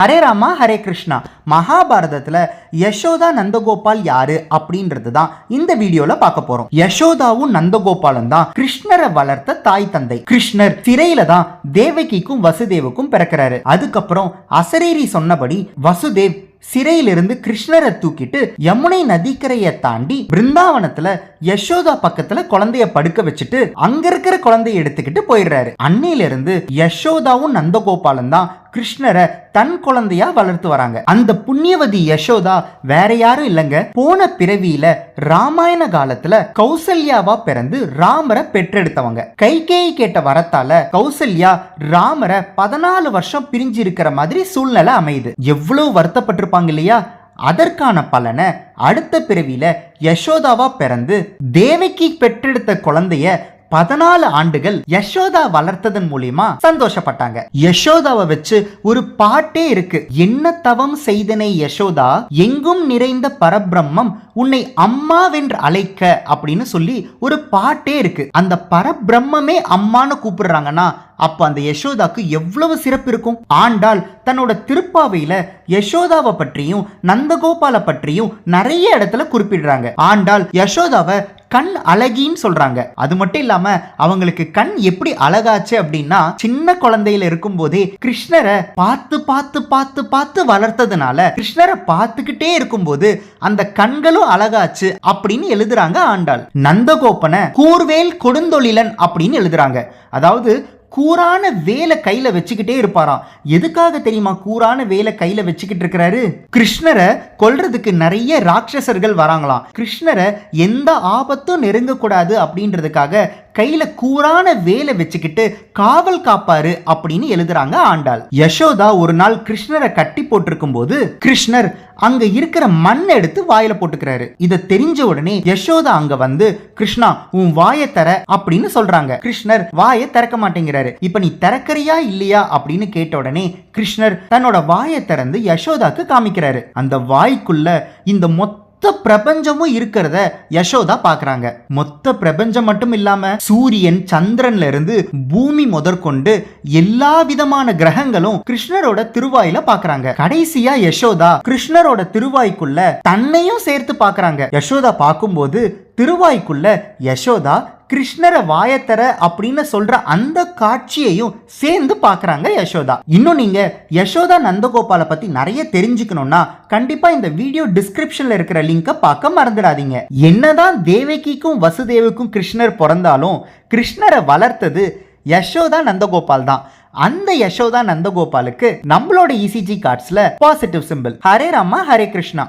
ஹரே ராமா ஹரே கிருஷ்ணா. மகாபாரதத்துல யசோதா நந்தகோபால் யாரு அப்படின்றது தான் இந்த வீடியோல பார்க்க போறோம். யசோதாவும் நந்தகோபாலும் தான் கிருஷ்ணரை வளர்த்த தாய் தந்தை. கிருஷ்ணர் சிறையில தான் தேவகிக்கும் வசுதேவுக்கும் பிறக்கிறாரு. அதுக்கப்புறம் அசரீரி சொன்னபடி வசுதேவ் சிறையிலிருந்து கிருஷ்ணரை தூக்கிட்டு யமுனை நதிக்கரையை தாண்டி பிருந்தாவனத்துல யசோதா பக்கத்துல குழந்தைய படுக்க வச்சுட்டு அங்க இருக்கிற குழந்தைய எடுத்துக்கிட்டு போயிடுறாரு. அன்னையிலிருந்து யசோதாவும் நந்தகோபாலும் தான் கிருஷ்ணரை தன் குழந்தையா வளர்த்து வராங்க. அந்த புண்ணியவதி யசோதா வேற யாரும் இல்லைங்க, போன பிறவியில ராமாயண காலத்துல கௌசல்யாவா பிறந்து ராமரை பெற்றெடுத்தவங்க. கைகேயி கேட்ட வரத்தால கௌசல்யா ராமரை 14 வருஷம் பிரிஞ்சு இருக்கிற மாதிரி சூழ்நிலை அமையுது. எவ்வளவு வருத்தப்பட்டிருப்பாங்க இல்லையா? அதற்கான பலனை அடுத்த பிறவியில யசோதாவா பிறந்து தேவகி பெற்றெடுத்த குழந்தைய 14 ஆண்டுகள் யசோதா வளர்த்ததன் மூலியமா சந்தோஷப்பட்டாங்க. யசோதாவை வச்சு ஒரு பாட்டே இருக்கு. என்ன தவம் செய்தனை யசோதா, எங்கும் நிறைந்த பரபிரம்மம் உன்னை அம்மாவென்று அழைக்க அப்படின்னு சொல்லி ஒரு பாட்டே இருக்கு. அந்த பரபிரம்மே அம்மான்னு கூப்பிடுறாங்கன்னா அப்ப அந்த யசோதாக்கு எவ்வளவு சிறப்பு இருக்கும். ஆண்டாள் தன்னோட திருப்பாவையில யசோதாவை பற்றியும் நந்தகோபால பற்றியும் நிறைய இடத்துல குறிப்பிடுறாங்க. ஆண்டாள் யசோதாவை கண் அழகின்னு சொல்றாங்க. அது மட்டும் இல்லாம அவங்களுக்கு கண் எப்படி அழகாச்சு அப்படின்னா, சின்ன குழந்தையில இருக்கும் போதே கிருஷ்ணரை பார்த்து பார்த்து பார்த்து பார்த்து வளர்த்ததுனால கிருஷ்ணரை பார்த்துக்கிட்டே இருக்கும்போது அந்த கண்களும் அழகாச்சு அப்படின்னு எழுதுறாங்க ஆண்டாள். நந்தகோபனை கூர்வேல் கொடுந்தொழிலன் அப்படின்னு எழுதுறாங்க. அதாவது கூரான வேலை கையில வச்சுக்கிட்டே இருப்பாராம். எதுக்காக தெரியுமா கூரான வேலை கையில வச்சுக்கிட்டு இருக்கிறாரு? கிருஷ்ணரை கொல்றதுக்கு நிறைய ராட்சசர்கள் வராங்களாம். கிருஷ்ணரை எந்த ஆபத்தும் நெருங்க கூடாது அப்படின்றதுக்காக கையில கூரான வேலை வச்சுக்கிட்டு காவல் காப்பாரு அப்படின்னு எழுதுறாங்க ஆண்டாள். யசோதா ஒரு நாள் கிருஷ்ணரை கட்டி போட்டிருக்கும் போது கிருஷ்ணர் அங்க இருக்கிற மண் எடுத்து வாயில போட்டுக்கிறாரு. இத தெரிஞ்ச உடனே யசோதா அங்க வந்து, கிருஷ்ணா உன் வாயை தர அப்படின்னு சொல்றாங்க. கிருஷ்ணர் வாயை திறக்க மாட்டேங்கிறாரு. இப்ப நீ திறக்கறியா இல்லையா அப்படின்னு கேட்ட உடனே கிருஷ்ணர் தன்னோட வாயை திறந்து யசோதாக்கு காமிக்கிறாரு. அந்த வாய்க்குள்ள இந்த மொத்த பிரபஞ்சமும் இருக்கிறத யசோதா பாக்குறாங்க. மொத்த பிரபஞ்சம் மட்டும் இல்லாம சூரியன் சந்திரன்ல இருந்து பூமி முதற்கொண்டு எல்லா விதமான கிரகங்களும் கிருஷ்ணரோட திருவாயில பாக்குறாங்க. கடைசியா யசோதா கிருஷ்ணரோட திருவாய்க்குள்ள தன்னையும் சேர்த்து பாக்குறாங்க. யசோதா பார்க்கும்போது திருவாய்க்குள்ள யசோதா கிருஷ்ணரை வாயத்தர அப்படின்னு சொல்ற அந்த காட்சியையும் சேர்ந்து பாக்குறாங்க யசோதா. இன்னும் நீங்க யசோதா நந்தகோபால பத்தி நிறைய தெரிஞ்சுக்கணும்னா கண்டிப்பா இந்த வீடியோ டிஸ்கிரிப்ஷன்ல இருக்கிற லிங்கை பார்க்க மறந்துடாதீங்க. என்னதான் தேவகிக்கும் வசுதேவுக்கும் கிருஷ்ணர் பிறந்தாலும் கிருஷ்ணரை வளர்த்தது யசோதா நந்தகோபால் தான். அந்த யசோதா நந்தகோபாலுக்கு நம்மளோட இசிஜி கார்ட்ஸ்ல பாசிட்டிவ் சிம்பிள். ஹரே ராமா ஹரே கிருஷ்ணா.